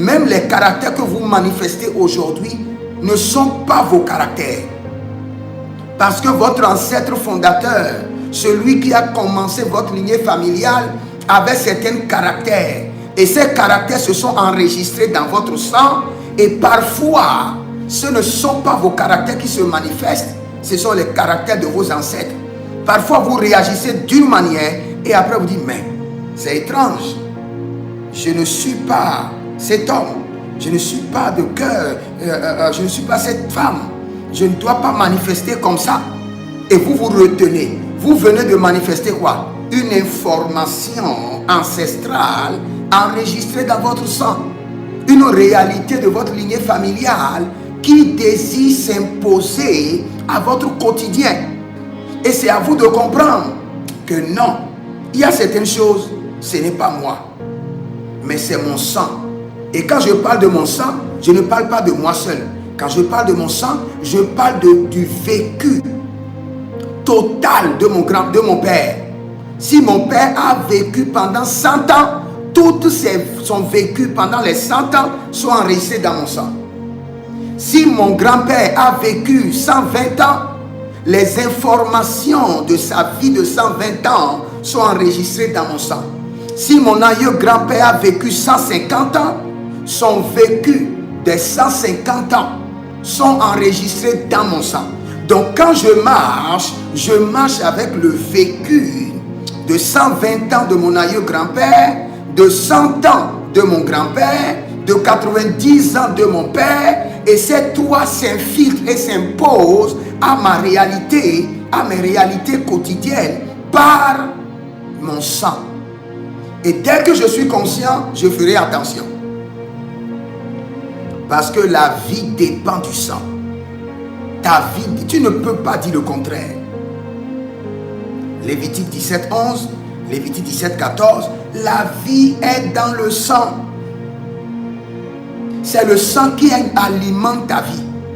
même les caractères que vous manifestez aujourd'hui ne sont pas vos caractères. Parce que votre ancêtre fondateur, celui qui a commencé votre lignée familiale, avait certains caractères. Et ces caractères se sont enregistrés dans votre sang. Et parfois, ce ne sont pas vos caractères qui se manifestent, ce sont les caractères de vos ancêtres. Parfois, vous réagissez d'une manière et après vous dites, mais c'est étrange. Je ne suis pas cet homme. Je ne suis pas de cœur. Je ne suis pas cette femme. Je ne dois pas manifester comme ça. Et vous vous retenez. Vous venez de manifester quoi? Une information ancestrale enregistrée dans votre sang. Une réalité de votre lignée familiale qui désire s'imposer à votre quotidien. Et c'est à vous de comprendre que non, il y a certaines choses, ce n'est pas moi, mais c'est mon sang. Et quand je parle de mon sang, je ne parle pas de moi seul. Quand je parle de mon sang, je parle du vécu total de mon père. Si mon père a vécu pendant 100 ans, toutes son vécu pendant les 100 ans sont enregistrés dans mon sang. Si mon grand-père a vécu 120 ans, les informations de sa vie de 120 ans sont enregistrées dans mon sang. Si mon aïeux grand-père a vécu 150 ans, son vécu des 150 ans sont enregistrés dans mon sang. Donc quand je marche avec le vécu de 120 ans de mon aïeux grand-père, de 100 ans de mon grand-père, de 90 ans de mon père, et ces trois s'infiltrent et s'imposent à ma réalité, à mes réalités quotidiennes par mon sang. Et dès que je suis conscient, je ferai attention. Parce que la vie dépend du sang. Ta vie, tu ne peux pas dire le contraire. Lévitique 17, 11, Lévitique 17, 14, la vie est dans le sang. C'est le sang qui alimente ta vie.